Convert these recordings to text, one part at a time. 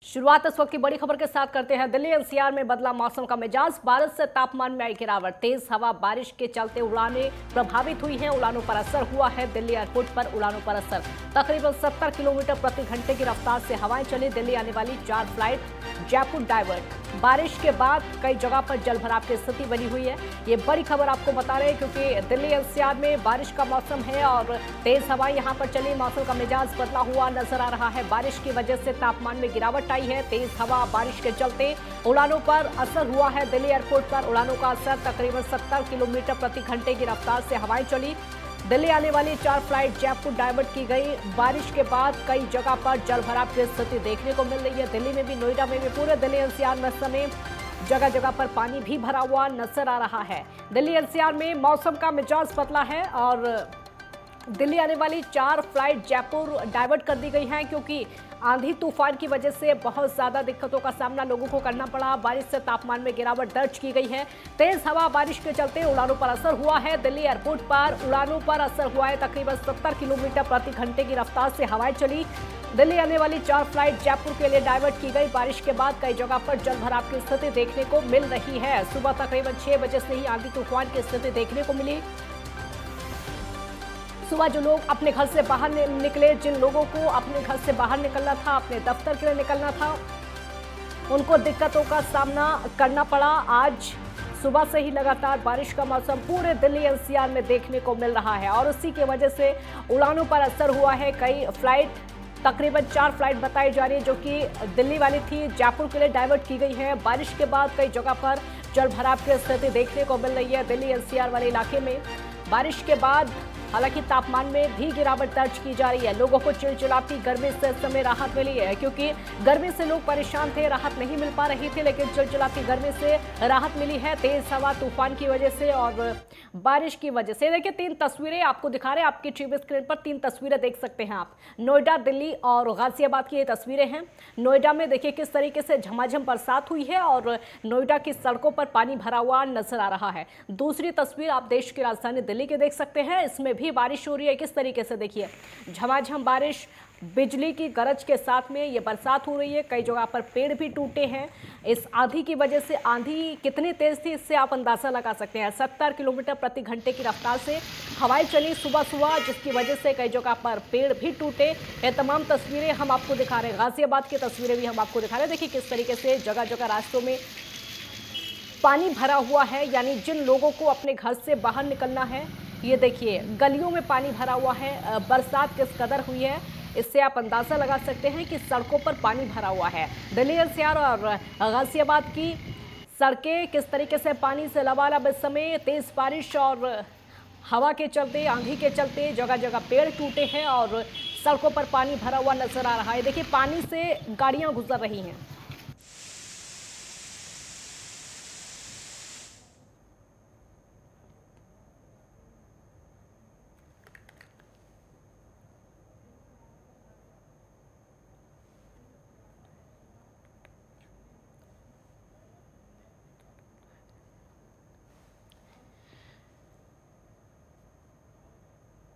शुरुआत इस वक्त की बड़ी खबर के साथ करते हैं। दिल्ली एनसीआर में बदला मौसम का मिजाज, बारिश से तापमान में आई गिरावट। तेज हवा बारिश के चलते उड़ानें प्रभावित हुई हैं, उड़ानों पर असर हुआ है। दिल्ली एयरपोर्ट पर उड़ानों पर असर, तकरीबन 70 किलोमीटर प्रति घंटे की रफ्तार से हवाएं चली। दिल्ली आने वाली 4 फ्लाइट जयपुर डाइवर्ट। बारिश के बाद कई जगह पर जलभराव की स्थिति बनी हुई है। ये बड़ी खबर आपको बता रहे हैं क्योंकि दिल्ली एनसीआर में बारिश का मौसम है और तेज हवाएं यहां पर चली। मौसम का मिजाज बदला हुआ नजर आ रहा है। बारिश की वजह से तापमान में गिरावट आई है। तेज हवा बारिश के चलते उड़ानों पर असर हुआ है। दिल्ली एयरपोर्ट पर उड़ानों का असर, तकरीबन 70 किलोमीटर प्रति घंटे की रफ्तार से हवाएं चली। दिल्ली आने वाली 4 फ्लाइट जयपुर डाइवर्ट की गई। बारिश के बाद कई जगह पर जलभराव की स्थिति देखने को मिल रही है। दिल्ली में भी, नोएडा में भी, पूरे दिल्ली एनसीआर में समय जगह जगह पर पानी भी भरा हुआ नजर आ रहा है। दिल्ली एनसीआर में मौसम का मिजाज बदला है और दिल्ली आने वाली 4 फ्लाइट जयपुर डाइवर्ट कर दी गई हैं क्योंकि आंधी तूफान की वजह से बहुत ज्यादा दिक्कतों का सामना लोगों को करना पड़ा। बारिश से तापमान में गिरावट दर्ज की गई है। तेज हवा बारिश के चलते उड़ानों पर असर हुआ है। दिल्ली एयरपोर्ट पर उड़ानों पर असर हुआ है। तकरीबन 70 किलोमीटर प्रति घंटे की रफ्तार से हवाएं चली। दिल्ली आने वाली 4 फ्लाइट जयपुर के लिए डाइवर्ट की गई। बारिश के बाद कई जगह पर जलभराव की स्थिति देखने को मिल रही है। सुबह तकरीबन 6 बजे से ही आंधी तूफान की स्थिति देखने को मिली। सुबह जो लोग अपने घर से बाहर निकले, जिन लोगों को अपने घर से बाहर निकलना था, अपने दफ्तर के लिए निकलना था, उनको दिक्कतों का सामना करना पड़ा। आज सुबह से ही लगातार बारिश का मौसम पूरे दिल्ली एनसीआर में देखने को मिल रहा है और उसी की वजह से उड़ानों पर असर हुआ है। कई फ्लाइट, तकरीबन 4 फ्लाइट बताई जा रही है जो कि दिल्ली वाली थी, जयपुर के लिए डाइवर्ट की गई है। बारिश के बाद कई जगह पर जलभराव की स्थिति देखने को मिल रही है। दिल्ली एनसीआर वाले इलाके में बारिश के बाद हालांकि तापमान में भी गिरावट दर्ज की जा रही है। लोगों को चिलचिलाती गर्मी से इस समय राहत मिली है क्योंकि गर्मी से लोग परेशान थे, राहत नहीं मिल पा रही थी, लेकिन चिलचिलाती गर्मी से राहत मिली है तेज हवा तूफान की वजह से और बारिश की वजह से। देखिए 3 तस्वीरें आपको दिखा रहे हैं, आपकी टीवी स्क्रीन पर 3 तस्वीरें देख सकते हैं आप। नोएडा, दिल्ली और गाजियाबाद की ये तस्वीरें हैं। नोएडा में देखिए किस तरीके से झमाझम बरसात हुई है और नोएडा की सड़कों पर पानी भरा हुआ नजर आ रहा है। दूसरी तस्वीर आप देश की राजधानी दिल्ली की देख सकते हैं, इसमें भी बारिश हो रही है। किस तरीके से देखिए झमाझम बारिश, बिजली की गरज के साथ में ये बरसात हो रही है। कई जगह पर पेड़ भी टूटे हैं इस आंधी की वजह से। आंधी कितनी तेज थी इससे आप अंदाजा लगा सकते हैं। 70 किलोमीटर प्रति घंटे की रफ्तार से हवाएं चली सुबह सुबह, जिसकी वजह से कई जगह पर पेड़ भी टूटे। ये तमाम तस्वीरें हम आपको दिखा रहे हैं। गाजियाबाद की तस्वीरें भी हम आपको दिखा रहे हैं। देखिए किस तरीके से जगह जगह रास्तों में पानी भरा हुआ है, यानी जिन लोगों को अपने घर से बाहर निकलना है, ये देखिए गलियों में पानी भरा हुआ है। बरसात किस कदर हुई है इससे आप अंदाजा लगा सकते हैं कि सड़कों पर पानी भरा हुआ है। दिल्ली एनसीआर और गाजियाबाद की सड़कें किस तरीके से पानी से लबालब इस समय। तेज बारिश और हवा के चलते, आंधी के चलते जगह जगह पेड़ टूटे हैं और सड़कों पर पानी भरा हुआ नजर आ रहा है। देखिए पानी से गाड़ियां गुजर रही हैं।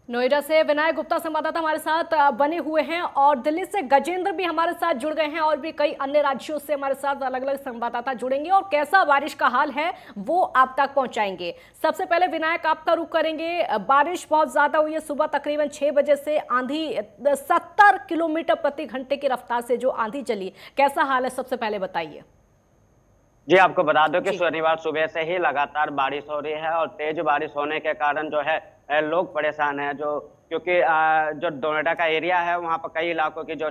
नोएडा से विनायक गुप्ता संवाददाता हमारे साथ बने हुए हैं और दिल्ली से गजेंद्र भी हमारे साथ जुड़ गए हैं और भी कई अन्य राज्यों से हमारे साथ अलग अलग संवाददाता जुड़ेंगे और कैसा बारिश का हाल है वो आप तक पहुंचाएंगे। सबसे पहले विनायक आपका रुख करेंगे। बारिश बहुत ज्यादा हुई है, सुबह तकरीबन 6 बजे से आंधी 70 किलोमीटर प्रति घंटे की रफ्तार से जो आंधी चली, कैसा हाल है सबसे पहले बताइए। जी, आपको बता दो कि शनिवार सुबह से ही लगातार बारिश हो रही है और तेज बारिश होने के कारण जो है लोग परेशान हैं, जो क्योंकि जो नोएडा का एरिया है वहाँ पर कई इलाकों की जो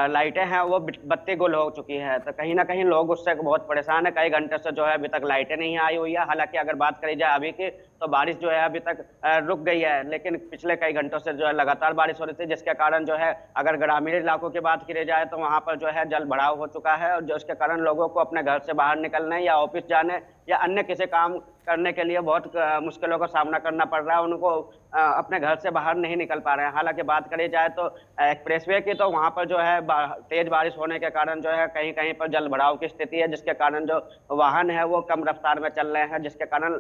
लाइटें हैं वो बत्ती गुल हो चुकी है, तो कहीं ना कहीं लोग उससे बहुत परेशान है। कई घंटे से जो है अभी तक लाइटें नहीं आई हुई है। हालांकि अगर बात करी जाए अभी की तो बारिश जो है अभी तक रुक गई है, लेकिन पिछले कई घंटों से जो है लगातार बारिश हो रही थी, जिसके कारण जो है अगर ग्रामीण इलाकों की बात करी जाए तो वहाँ पर जो है जल भराव हो चुका है और जिसके कारण लोगों को अपने घर से बाहर निकलने या ऑफिस जाने या अन्य किसी काम करने के लिए बहुत मुश्किलों का सामना करना पड़ रहा है। उनको अपने घर से बाहर नहीं निकल पा रहे हैं। हालांकि बात करी जाए तो एक्सप्रेसवे की तो वहाँ पर जो है तेज बारिश होने के कारण जो है कहीं कहीं पर जल भराव की स्थिति है, जिसके कारण जो वाहन है वो कम रफ्तार में चल रहे हैं, जिसके कारण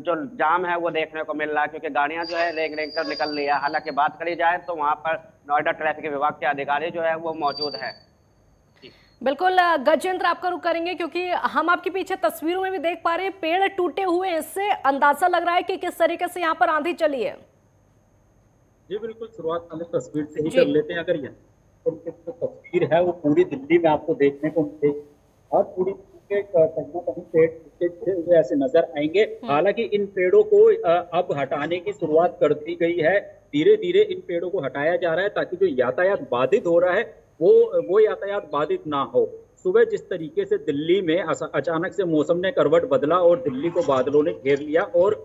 जो जाम है वो देखने को मिल रहा है क्योंकि गाड़ियां जो है रेंग रेंग कर निकल रही है। हालांकि बात करी जाए तो वहाँ पर नोएडा ट्रैफिक विभाग के अधिकारी जो है वो मौजूद है। बिल्कुल गजेंद्र, आपका रुख करेंगे क्योंकि हम आपके पीछे तस्वीरों में भी देख पा रहे हैं पेड़ टूटे हुए हैं। इससे अंदाजा लग रहा है कि किस तरीके से यहाँ पर आंधी चली है। जी बिल्कुल, शुरुआत हम तस्वीर से ही कर लेते हैं। अगर यहाँ जो तस्वीर है वो पूरी दिल्ली में आपको देखने को मिलेगी और पूरी कहीं ना कहीं पेड़ टूटे हुए ऐसे नजर आएंगे। हालांकि इन पेड़ों को अब हटाने की शुरुआत कर दी गई है। धीरे धीरे इन पेड़ों को हटाया जा रहा है ताकि जो यातायात बाधित हो रहा है वो यातायात बाधित ना हो। सुबह जिस तरीके से दिल्ली में अचानक से मौसम ने करवट बदला और दिल्ली को बादलों ने घेर लिया और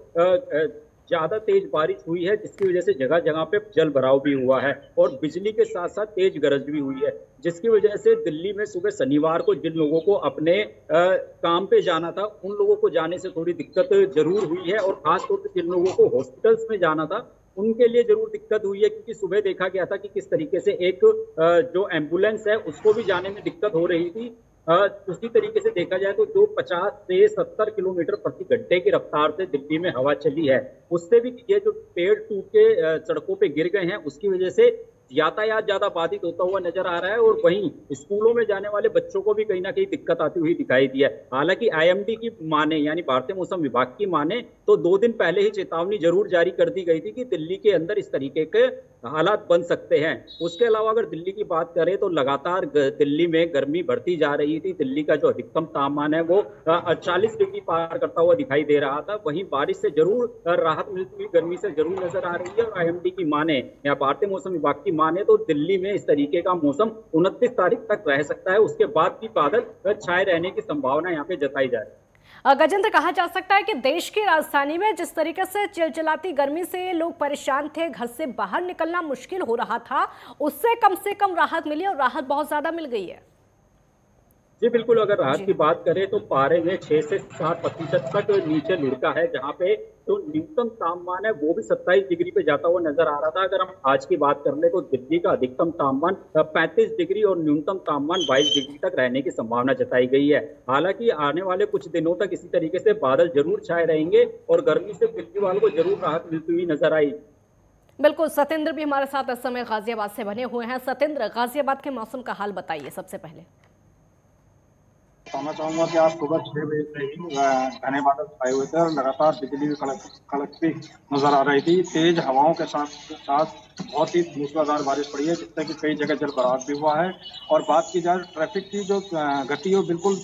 ज्यादा तेज बारिश हुई है, जिसकी वजह से जगह जगह पे जल भराव भी हुआ है और बिजली के साथ साथ तेज गरज भी हुई है, जिसकी वजह से दिल्ली में सुबह शनिवार को जिन लोगों को अपने काम पे जाना था उन लोगों को जाने से थोड़ी दिक्कत जरूर हुई है और खासतौर पर जिन लोगों को हॉस्पिटल्स में जाना था उनके लिए जरूर दिक्कत हुई है, क्योंकि सुबह देखा गया था कि किस तरीके से एक जो एम्बुलेंस है उसको भी जाने में दिक्कत हो रही थी। उसी तरीके से देखा जाए तो जो 50 से 70 किलोमीटर प्रति घंटे की रफ्तार से दिल्ली में हवा चली है, उससे भी ये जो पेड़ टूट के सड़कों पे गिर गए हैं उसकी वजह से यातायात ज्यादा बाधित होता हुआ नजर आ रहा है और वहीं स्कूलों में जाने वाले बच्चों को भी कहीं ना कहीं दिक्कत आती हुई दिखाई दी है। हालांकि आईएमडी की माने यानी भारतीय मौसम विभाग की माने तो 2 दिन पहले ही चेतावनी जरूर जारी कर दी गई थी कि दिल्ली के अंदर इस तरीके के हालात बन सकते हैं। उसके अलावा अगर दिल्ली की बात करें तो लगातार दिल्ली में गर्मी बढ़ती जा रही थी। दिल्ली का जो अधिकतम तापमान है वो 40 डिग्री पार करता हुआ दिखाई दे रहा था। वहीं बारिश से जरूर राहत मिलती हुई गर्मी से जरूर नजर आ रही है और आईएमडी की माने या भारतीय मौसम विभाग की माने तो दिल्ली में इस तरीके का मौसम 29 तारीख तक रह सकता है। उसके बाद भी बादल छाए रहने की संभावना यहाँ पे जताई जा रही है। गजेंद्र, कहा जा सकता है कि देश की राजधानी में जिस तरीके से चिलचिलाती गर्मी से लोग परेशान थे, घर से बाहर निकलना मुश्किल हो रहा था, उससे कम राहत मिली और राहत बहुत ज्यादा मिल गई है। जी बिल्कुल, अगर राहत की बात करें तो पारे में 6 से 7% तक नीचे लुढ़का है, जहां पे जो न्यूनतम तापमान है वो भी 27 डिग्री पे जाता हुआ नजर आ रहा था। अगर हम आज की बात कर ले तो दिल्ली का अधिकतम तापमान 35 डिग्री और न्यूनतम तापमान 22 डिग्री तक रहने की संभावना जताई गई है। हालांकि आने वाले कुछ दिनों तक इसी तरीके से बादल जरूर छाए रहेंगे और गर्मी से दिल्ली वालों को जरूर राहत मिलती हुई नजर आई। बिल्कुल, सतेंद्र भी हमारे साथ इस समय गाजियाबाद से बने हुए हैं। सतेंद्र, गाजियाबाद के मौसम का हाल बताइए सबसे पहले। बताना चाहूंगा कि आज सुबह 6 बजे से ही घने बादल छाए हुए थे और लगातार बिजली भी कड़कती नजर आ रही थी। तेज हवाओं के साथ बहुत ही मूसलाधार बारिश पड़ी है, जिससे कि कई जगह जल भराव भी हुआ है। और बात की जाए ट्रैफिक की जो गति है बिल्कुल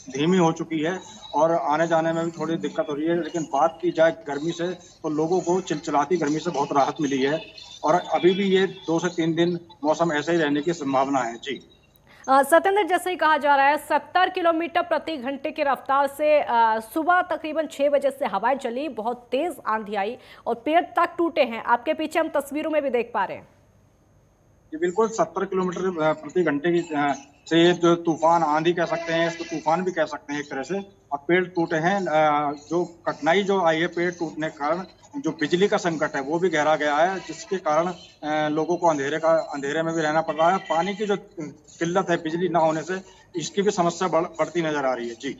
धीमी हो चुकी है और आने जाने में भी थोड़ी दिक्कत हो रही है। लेकिन बात की जाए गर्मी से तो लोगों को चिलचिलाती गर्मी से बहुत राहत मिली है और अभी भी ये 2 से 3 दिन मौसम ऐसे ही रहने की संभावना है। जी सतेंद्र, जैसे ही कहा जा रहा है 70 किलोमीटर प्रति घंटे की रफ्तार से सुबह तकरीबन 6 बजे से हवाएं चली, बहुत तेज आंधी आई और पेड़ तक टूटे हैं। आपके पीछे हम तस्वीरों में भी देख पा रहे हैं। जी बिल्कुल, 70 किलोमीटर प्रति घंटे की से जो तूफान आंधी कह सकते हैं, इसको तूफान भी कह सकते हैं एक तरह से। और पेड़ टूटे हैं, जो कठिनाई जो आई है पेड़ टूटने के कारण जो बिजली का संकट है वो भी गहरा गया है, जिसके कारण लोगों को अंधेरे में भी रहना पड़ रहा है। पानी की जो किल्लत है बिजली ना होने से, इसकी भी समस्या बढ़ती नजर आ रही है। जी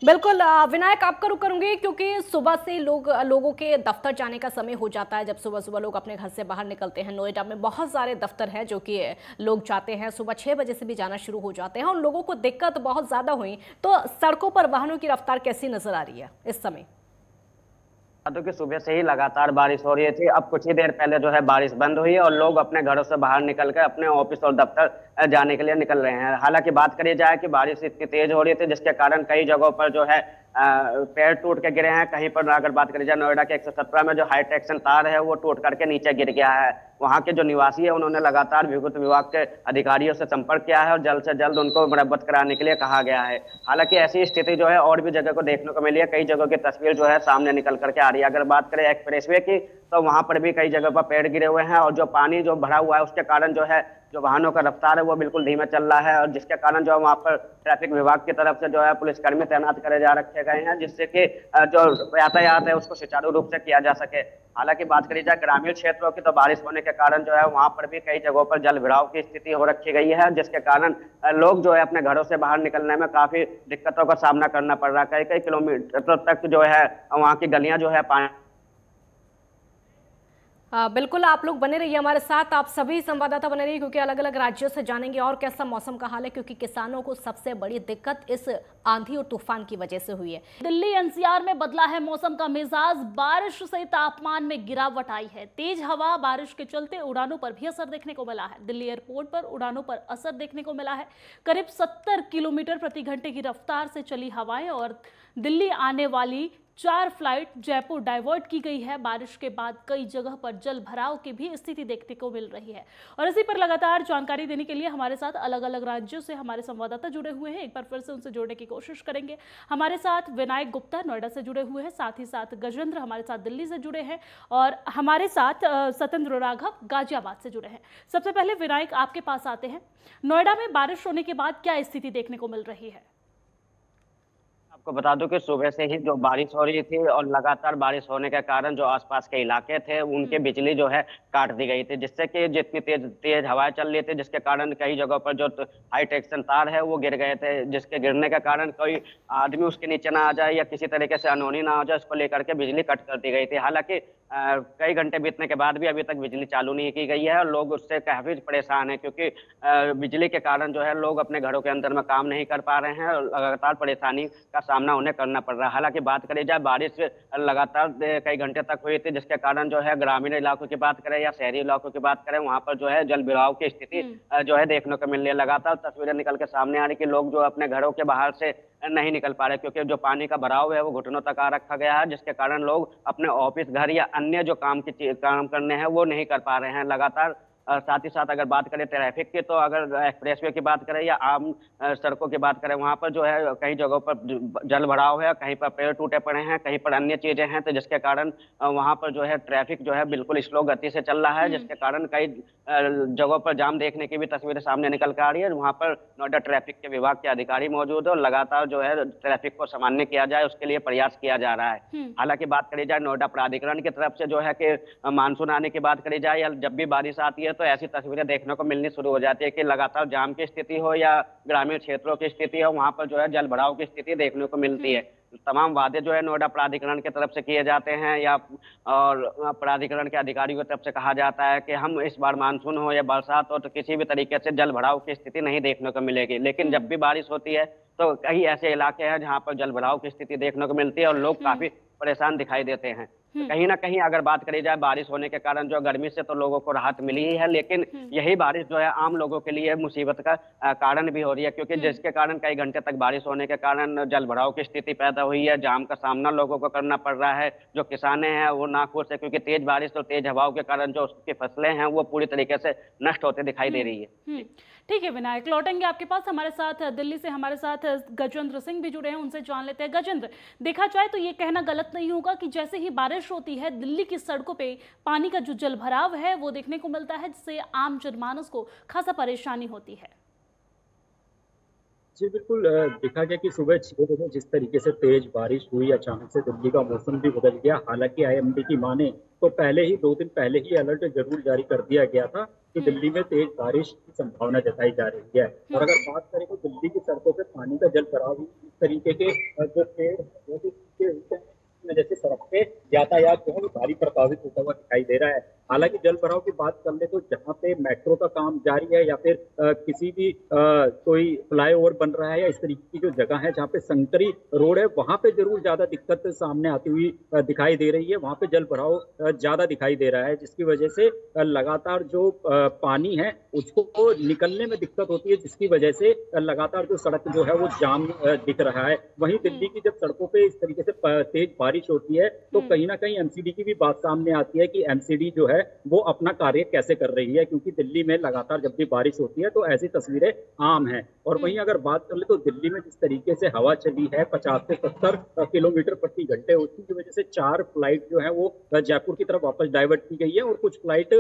बिल्कुल, विनायक आपका रुख करूंगी क्योंकि सुबह से लोगों के दफ्तर जाने का समय हो जाता है। जब सुबह सुबह लोग अपने घर से बाहर निकलते हैं, नोएडा में बहुत सारे दफ्तर हैं जो कि लोग जाते हैं, सुबह 6 बजे से भी जाना शुरू हो जाते हैं और लोगों को दिक्कत बहुत ज़्यादा हुई। तो सड़कों पर वाहनों की रफ्तार कैसी नजर आ रही है इस समय? कि सुबह से ही लगातार बारिश हो रही थी। अब कुछ ही देर पहले जो है बारिश बंद हुई और लोग अपने घरों से बाहर निकल कर अपने ऑफिस और दफ्तर जाने के लिए निकल रहे हैं। हालांकि बात करी जाए कि बारिश इतनी तेज हो रही थी जिसके कारण कई जगहों पर जो है पेड़ टूट के गिरे हैं। कहीं पर अगर बात करी जाए नोएडा के 117 में जो हाई टेंशन तार है वो टूट करके नीचे गिर गया है। वहां के जो निवासी है उन्होंने लगातार विद्युत विभाग के अधिकारियों से संपर्क किया है और जल्द से जल्द उनको मरम्मत कराने के लिए कहा गया है। हालांकि ऐसी स्थिति जो है और भी जगह को देखने को मिली है। कई जगहों की तस्वीर जो है सामने निकल करके आ रही है। अगर बात करें एक्सप्रेसवे की तो वहां पर भी कई जगह पर पेड़ गिरे हुए हैं और जो पानी जो भरा हुआ है उसके कारण जो है जो वाहनों का रफ्तार है वो बिल्कुल धीमे चल रहा है और जिसके कारण जो है वहाँ पर ट्रैफिक विभाग की तरफ से जो है पुलिसकर्मी तैनात करे जा रखे गए हैं, जिससे कि जो यातायात है उसको सुचारू रूप से किया जा सके। हालांकि बात करी जाए ग्रामीण क्षेत्रों की तो बारिश होने के कारण जो है वहाँ पर भी कई जगहों पर जल भराव की स्थिति हो रखी गई है, जिसके कारण लोग जो है अपने घरों से बाहर निकलने में काफी दिक्कतों का सामना करना पड़ रहा है। कई किलोमीटर तक जो है वहाँ की गलियां जो है पानी बिल्कुल, आप लोग बने रहिए हमारे साथ, आप सभी संवाददाता बने रहिए, क्योंकि अलग अलग राज्यों से जानेंगे और कैसा मौसम का हाल है, क्योंकि किसानों को सबसे बड़ी दिक्कत इस आंधी और तूफान की वजह से हुई है। दिल्ली एनसीआर में बदला है मौसम का मिजाज, बारिश से तापमान में गिरावट आई है। तेज हवा, बारिश के चलते उड़ानों पर भी असर देखने को मिला है। दिल्ली एयरपोर्ट पर उड़ानों पर असर देखने को मिला है। करीब 70 किलोमीटर प्रति घंटे की रफ्तार से चली हवाएं और दिल्ली आने वाली 4 फ्लाइट जयपुर डाइवर्ट की गई है। बारिश के बाद कई जगह पर जल भराव की भी स्थिति देखने को मिल रही है और इसी पर लगातार जानकारी देने के लिए हमारे साथ अलग अलग राज्यों से हमारे संवाददाता जुड़े हुए हैं। एक बार फिर से उनसे जोड़ने की कोशिश करेंगे। हमारे साथ विनायक गुप्ता नोएडा से जुड़े हुए हैं, साथ ही साथ गजेंद्र हमारे साथ दिल्ली से जुड़े हैं और हमारे साथ सत्येंद्र राघव गाजियाबाद से जुड़े हैं। सबसे पहले विनायक, आपके पास आते हैं। नोएडा में बारिश होने के बाद क्या स्थिति देखने को मिल रही है? आपको बता दूं कि सुबह से ही जो बारिश हो रही थी और लगातार बारिश होने के कारण जो आसपास के इलाके थे उनके बिजली जो है काट दी गई थी, जिससे कि जितनी तेज तेज हवाएं चल रही थी जिसके कारण कई जगहों पर जो हाई टेंशन तार है वो गिर गए थे, जिसके गिरने के कारण कोई आदमी उसके नीचे ना आ जाए या किसी तरीके से अनहोनी ना हो जाए, इसको लेकर के बिजली कट कर दी गई थी। हालांकि कई घंटे बीतने के बाद भी अभी तक बिजली चालू नहीं की गई है और लोग उससे काफी परेशान हैं, क्योंकि बिजली के कारण जो है लोग अपने घरों के अंदर में काम नहीं कर पा रहे हैं और लगातार परेशानी का सामना उन्हें करना पड़ रहा है। हालांकि बात करी जाए, बारिश लगातार कई घंटे तक हुई थी, जिसके कारण जो है ग्रामीण इलाकों की बात करें या शहरी इलाकों की बात करें, वहां पर जो है जल भराव की स्थिति जो है देखने को मिल रही है। लगातार तस्वीरें निकल के सामने आ रही कि लोग जो अपने घरों के बाहर से नहीं निकल पा रहे, क्योंकि जो पानी का भराव है वो घुटनों तक आ रखा गया है, जिसके कारण लोग अपने ऑफिस, घर या अन्य जो काम करने हैं वो नहीं कर पा रहे हैं लगातार। साथ ही साथ अगर बात करें ट्रैफिक की, तो अगर एक्सप्रेसवे की बात करें या आम सड़कों की बात करें, वहां पर जो है कई जगहों पर जल भराव है, कहीं पर पेड़ टूटे पड़े हैं, कहीं पर अन्य चीजें हैं, तो जिसके कारण वहां पर जो है ट्रैफिक जो है बिल्कुल स्लो गति से चल रहा है, जिसके कारण कई जगहों पर जाम देखने की भी तस्वीरें सामने निकल कर आ रही है। वहां पर नोएडा ट्रैफिक के विभाग के अधिकारी मौजूद है और लगातार जो है ट्रैफिक को सामान्य किया जाए उसके लिए प्रयास किया जा रहा है। हालांकि बात करी जाए नोएडा प्राधिकरण की तरफ से जो है कि मानसून आने की बात करी जाए या जब भी बारिश आती है तो ऐसी तस्वीरें देखने को मिलनी शुरू हो जाती है कि लगातार जाम की स्थिति हो या ग्रामीण क्षेत्रों की स्थिति हो, वहां पर जो है जल भराव की स्थिति देखने को मिलती है। तमाम वादे जो है नोएडा प्राधिकरण की तरफ से किए जाते हैं या और प्राधिकरण के अधिकारियों की तरफ से कहा जाता है कि हम इस बार मानसून हो या बरसात हो तो किसी भी तरीके से जल भराव की स्थिति नहीं देखने को मिलेगी, लेकिन जब भी बारिश होती है तो कई ऐसे इलाके हैं जहां पर जल भराव की स्थिति देखने को मिलती है और लोग काफी परेशान दिखाई देते हैं। तो कहीं ना कहीं अगर बात करी जाए बारिश होने के कारण जो गर्मी से तो लोगों को राहत मिली ही है, लेकिन यही बारिश जो है आम लोगों के लिए मुसीबत का कारण भी हो रही है, क्योंकि जिसके कारण कई घंटे तक बारिश होने के कारण जल भराव की स्थिति पैदा हुई है, जाम का सामना लोगों को करना पड़ रहा है। जो किसान हैं वो नाखुश है, क्योंकि तेज बारिश और तेज हवाओं के कारण जो उसकी फसलें हैं वो पूरी तरीके से नष्ट होते दिखाई दे रही है। ठीक है विनायक, लौटेंगे आपके पास। हमारे साथ दिल्ली से हमारे साथ गजेंद्र सिंह भी जुड़े हैं, उनसे जान लेते हैं। गजेंद्र, देखा जाए तो ये कहना गलत नहीं होगा कि जैसे ही बारिश होती है दिल्ली की सड़कों पे पानी का जो जल भराव है वो देखने को मिलता है, जिससे आम जनमानस को खासा परेशानी होती है। जी बिल्कुल, देखा गया कि सुबह 6 बजे जिस तरीके से तेज बारिश हुई, अचानक से दिल्ली का मौसम भी बदल गया। हालांकि आईएमडी की माने तो पहले ही 2 दिन पहले ही अलर्ट जरूर जारी कर दिया गया था कि दिल्ली में तेज बारिश की संभावना जताई जा रही है। और अगर बात करें तो दिल्ली की सड़कों पर पानी का जल भराव इस तरीके के जो पेड़ वो भी होते हैं, जैसे सड़क पे यातायात जो है वो भारी प्रभावित होता हुआ दिखाई दे रहा है। हालांकि जल भराव की बात कर ले तो जहाँ पे मेट्रो का काम जारी है या फिर किसी भी कोई फ्लाईओवर बन रहा है या इस तरीके की जो जगह है जहाँ पे संकरी रोड है, वहां पे जरूर ज्यादा दिक्कत सामने आती हुई दिखाई दे रही है। वहां पे जल भराव ज्यादा दिखाई दे रहा है, जिसकी वजह से लगातार जो पानी है उसको निकलने में दिक्कत होती है, जिसकी वजह से लगातार जो सड़क जो है वो जाम दिख रहा है। वहीं दिल्ली की जब सड़कों पे इस तरीके से तेज बारिश होती है तो कहीं ना कहीं एमसीडी की भी बात सामने आती है कि एमसीडी जो है वो अपना कार्य कैसे कर रही है, क्योंकि दिल्ली में लगातार जब भी बारिश होती है तो ऐसी तस्वीरें आम हैं। और वहीं अगर बात कर ले तो दिल्ली में जिस तरीके से हवा चली है 50 से 70 किलोमीटर प्रति घंटे, उसकी वजह से 4 फ्लाइट जो है वो जयपुर की तरफ वापस डाइवर्ट की गई है और कुछ फ्लाइट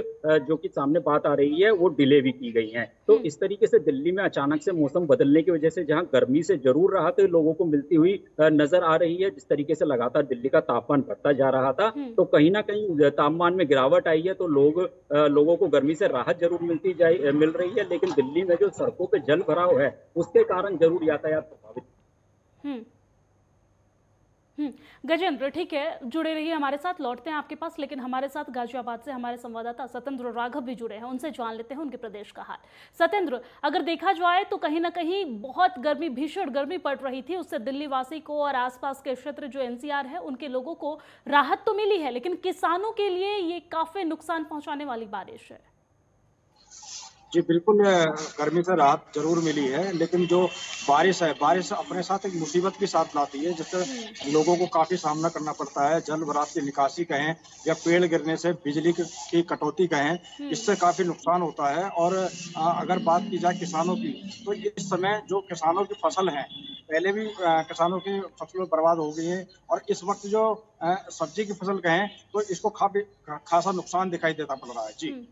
जो कि सामने बात आ रही है वो डिले भी की गई है। तो इस तरीके से दिल्ली में अचानक से मौसम बदलने की वजह से जहां गर्मी से जरूर राहत लोगों को मिलती हुई नजर आ रही है, जिस तरीके से लगातार दिल्ली का तापमान बढ़ता जा रहा था, तो कहीं ना कहीं तापमान में गिरावट आई है तो लोगों को गर्मी से राहत जरूर मिल रही है। लेकिन दिल्ली में जो सड़कों पे जल भराव है उसके कारण जरूर यातायात प्रभावित। गजेंद्र, ठीक है, जुड़े रहिए हमारे साथ, लौटते हैं आपके पास, लेकिन हमारे साथ गाजियाबाद से हमारे संवाददाता सत्येंद्र राघव भी जुड़े हैं, उनसे जान लेते हैं उनके प्रदेश का हाल। सत्येंद्र, अगर देखा जाए तो कहीं ना कहीं बहुत गर्मी, भीषण गर्मी पड़ रही थी, उससे दिल्ली वासी को और आसपास के क्षेत्र जो एनसीआर है उनके लोगों को राहत तो मिली है, लेकिन किसानों के लिए ये काफी नुकसान पहुंचाने वाली बारिश है। जी बिल्कुल, गर्मी से राहत जरूर मिली है, लेकिन जो बारिश है, बारिश अपने साथ एक मुसीबत भी साथ लाती है, जिससे लोगों को काफी सामना करना पड़ता है। जल भराव की निकासी कहें या पेड़ गिरने से बिजली की कटौती कहें, इससे काफी नुकसान होता है। और अगर बात की जाए किसानों की, तो इस समय जो किसानों की फसल है, पहले भी किसानों की फसलें बर्बाद हो गई हैं, और इस वक्त जो सब्जी की फसल कहें तो इसको काफी खासा नुकसान दिखाई देता पड़ रहा है। जी,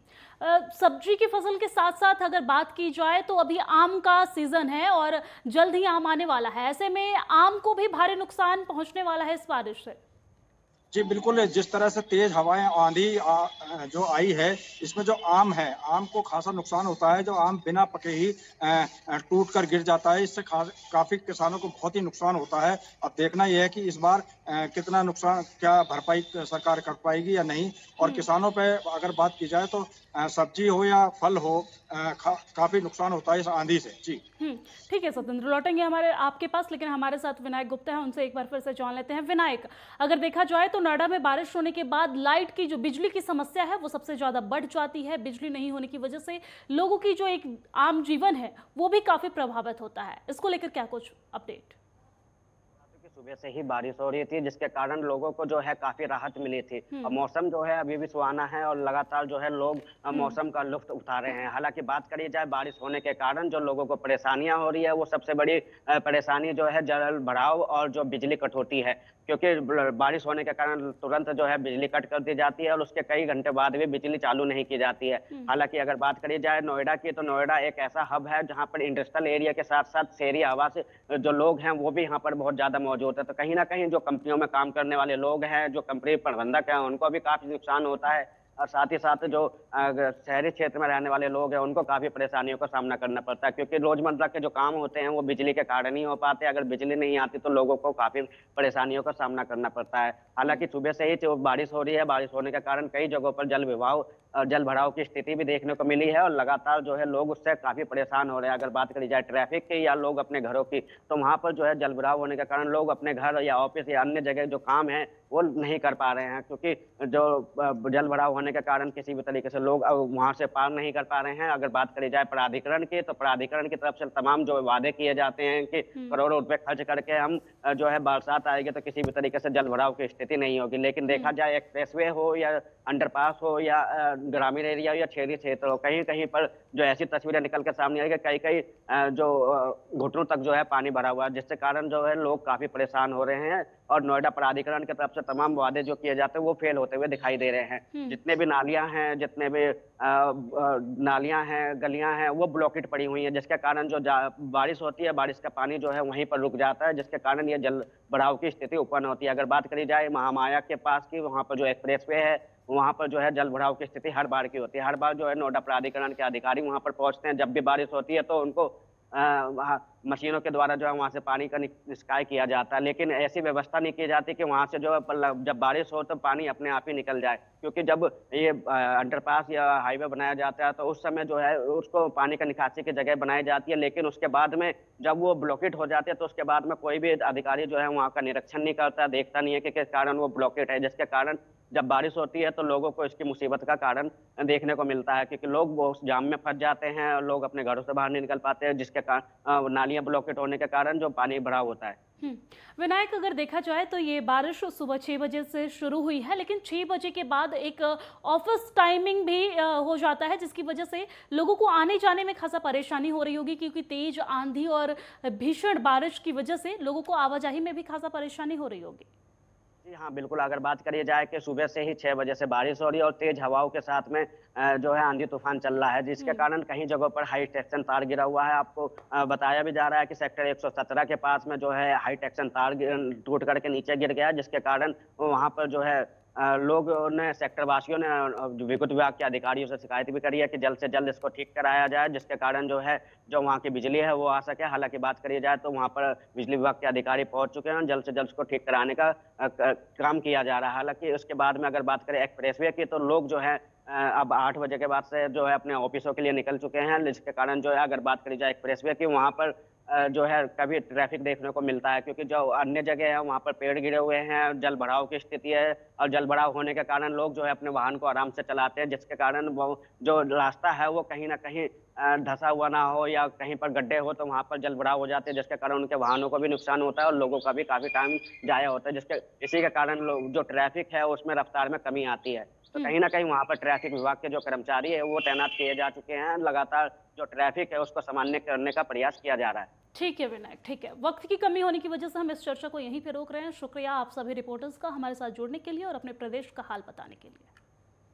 सब्जी की फसल के साथ साथ अगर बात की जाए तो अभी आम का सीजन है और जल्द ही आम आने वाला है, ऐसे में आम को भी भारी नुकसान पहुंचने वाला है इस बारिश से। जी बिल्कुल, जिस तरह से तेज हवाएं, आंधी जो आई है, इसमें जो आम है, आम को खासा नुकसान होता है। जो आम बिना पके ही टूट कर गिर जाता है, इससे काफी किसानों को बहुत ही नुकसान होता है। अब देखना यह है कि इस बार कितना नुकसान, क्या भरपाई सरकार कर पाएगी या नहीं। और किसानों पे अगर बात की जाए तो सब्जी हो या फल हो, काफी नुकसान होता है इस आंधी से। जी ठीक है सत्येंद्र, लौटेंगे हमारे आपके पास, लेकिन हमारे साथ विनायक गुप्ता है, उनसे एक बार फिर से जान लेते हैं। विनायक, अगर देखा जाए तो नोएडा में बारिश होने के बाद लाइट की, जो बिजली की समस्या है वो सबसे ज्यादा बढ़ जाती है। बिजली नहीं होने की वजह से लोगों की जो एक आम जीवन है वो भी काफी प्रभावित होता है। इसको लेकर क्या कुछ अपडेट? सुबह से ही बारिश हो रही थी, जिसके कारण लोगों को जो है काफी राहत मिली थी। और मौसम जो है अभी भी सुहाना है और लगातार जो है लोग मौसम का लुत्फ उठा रहे हैं। हालांकि बात करी जाए बारिश होने के कारण जो लोगों को परेशानियां हो रही है, वो सबसे बड़ी परेशानी जो है जल भराव और जो बिजली कटौती है। क्योंकि बारिश होने के कारण तुरंत जो है बिजली कट कर दी जाती है और उसके कई घंटे बाद भी बिजली चालू नहीं की जाती है। हालांकि अगर बात करी जाए नोएडा की, तो नोएडा एक ऐसा हब है जहां पर इंडस्ट्रियल एरिया के साथ साथ शहरी आवास जो लोग हैं वो भी यहाँ पर बहुत ज्यादा मौजूद है। तो कहीं ना कहीं जो कंपनियों में काम करने वाले लोग हैं, जो कंपनी प्रबंधक हैं, उनको भी काफी नुकसान होता है। और साथ ही साथ जो शहरी क्षेत्र में रहने वाले लोग हैं उनको काफी परेशानियों का सामना करना पड़ता है, क्योंकि रोजमर्रा के जो काम होते हैं वो बिजली के कारण ही हो पाते हैं। अगर बिजली नहीं आती तो लोगों को काफी परेशानियों का सामना करना पड़ता है। हालांकि सुबह से ही जो बारिश हो रही है, बारिश होने के कारण कई जगहों पर जल भराव की स्थिति भी देखने को मिली है और लगातार जो है लोग उससे काफी परेशान हो रहे हैं। अगर बात करी जाए ट्रैफिक की या लोग अपने घरों की, तो वहां पर जो है जल भराव होने के कारण लोग अपने घर या ऑफिस या अन्य जगह जो काम है वो नहीं कर पा रहे हैं, क्योंकि जो जल भराव होने के कारण किसी भी तरीके से लोग वहां से पार नहीं कर पा रहे हैं। अगर बात करी जाए प्राधिकरण की, तो प्राधिकरण की तरफ से तमाम जो वादे किए जाते हैं कि करोड़ों रुपए खर्च करके हम जो है बरसात आएगी तो किसी भी तरीके से जल भराव की स्थिति नहीं होगी। लेकिन देखा जाए एक्सप्रेसवे हो या अंडरपास हो या ग्रामीण एरिया हो या शहरी क्षेत्र हो, कहीं कहीं पर जो ऐसी तस्वीरें निकल कर सामने आई कि कई कई जो घुटनों तक जो है पानी भरा हुआ है, जिसके कारण जो है लोग काफी परेशान हो रहे हैं। और नोएडा प्राधिकरण की तरफ से तमाम वादे जो किए जाते हैं वो फेल होते हुए दिखाई दे रहे हैं। जितने भी नालियां हैं, जितने भी नालियां हैं, गलियां हैं, वो ब्लॉकेट पड़ी हुई हैं, जिसके कारण जो बारिश होती है, बारिश का पानी जो है वहीं पर रुक जाता है, जिसके कारण ये जल भराव की स्थिति उत्पन्न होती है। अगर बात करी जाए महामाया के पास की, वहां पर जो एक्सप्रेसवे है, वहां पर जो है जल भराव की स्थिति हर बार की होती है। हर बार जो है नोएडा प्राधिकरण के अधिकारी वहां पर पहुंचते हैं, जब भी बारिश होती है तो उनको मशीनों के द्वारा जो है वहां से पानी का निष्काय किया जाता है, लेकिन ऐसी व्यवस्था नहीं की जाती कि वहां से जो है जब बारिश हो तो पानी अपने आप ही निकल जाए। क्योंकि जब ये अंडरपास या हाईवे बनाया जाता है तो उस समय जो है उसको पानी का निकासी की जगह बनाई जाती है, लेकिन उसके बाद में जब वो ब्लॉकेट हो जाते हैं तो उसके बाद में कोई भी अधिकारी जो है वहाँ का निरीक्षण नहीं करता, देखता नहीं है कि किस कारण वो ब्लॉकेट है, जिसके कारण जब बारिश होती है तो लोगों को इसकी मुसीबत का कारण देखने को मिलता है, क्योंकि लोग वो उस जाम में फंस जाते हैं और लोग अपने घरों से बाहर नहीं निकल पाते हैं, जिसके कारण नालियां ब्लॉकेट होने के कारण जो पानी भराव होता है। विनायक, अगर देखा जाए तो ये बारिश सुबह 6 बजे से शुरू हुई है, लेकिन 6 बजे के बाद एक ऑफिस टाइमिंग भी हो जाता है, जिसकी वजह से लोगों को आने जाने में खासा परेशानी हो रही होगी, क्योंकि तेज आंधी और भीषण बारिश की वजह से लोगों को आवाजाही में भी खासा परेशानी हो रही होगी। जी हाँ, बिल्कुल। अगर बात करी जाए कि सुबह से ही 6 बजे से बारिश हो रही है और तेज हवाओं के साथ में जो है आंधी तूफान चल रहा है, जिसके कारण कहीं जगहों पर हाई टेंशन तार गिरा हुआ है। आपको बताया भी जा रहा है कि सेक्टर 117 के पास में जो है हाई टेंशन तार टूट करके नीचे गिर गया, जिसके कारण वहां पर जो है लोग ने सेक्टर वासियों ने विद्युत विभाग के अधिकारियों से शिकायत भी करी है कि जल्द से जल्द इसको ठीक कराया जाए, जिसके कारण जो है जो वहाँ की बिजली है वो आ सके। हालांकि बात करी जाए तो वहाँ पर बिजली विभाग के अधिकारी पहुंच चुके हैं, जल्द से जल्द इसको ठीक कराने का काम किया जा रहा है। हालांकि उसके बाद में अगर बात करें एक्सप्रेसवे की, तो लोग जो है अब 8 बजे के बाद से जो है अपने ऑफिसों के लिए निकल चुके हैं, जिसके कारण जो है अगर बात करी जाए एक्सप्रेसवे की, वहाँ पर जो है कभी ट्रैफिक देखने को मिलता है, क्योंकि जो अन्य जगह है वहाँ पर पेड़ गिरे हुए हैं, जल भराव की स्थिति है, और जल भराव होने के कारण लोग जो है अपने वाहन को आराम से चलाते हैं, जिसके कारण वो जो रास्ता है वो कहीं ना कहीं धंसा हुआ ना हो या कहीं पर गड्ढे हो तो वहाँ पर जल भराव हो जाते हैं, जिसके कारण उनके वाहनों को भी नुकसान होता है और लोगों का भी काफी टाइम जाया होता है, इसी के कारण जो ट्रैफिक है उसमें रफ्तार में कमी आती है। तो कहीं ना कहीं वहाँ पर ट्रैफिक विभाग के जो कर्मचारी है वो तैनात किए जा चुके हैं, लगातार जो ट्रैफिक है उसको सामान्य करने का प्रयास किया जा रहा है। ठीक है विनायक, ठीक है। वक्त की कमी होने की वजह से हम इस चर्चा को यहीं पे रोक रहे हैं। शुक्रिया आप सभी रिपोर्टर्स का हमारे साथ जुड़ने के लिए और अपने प्रदेश का हाल बताने के लिए।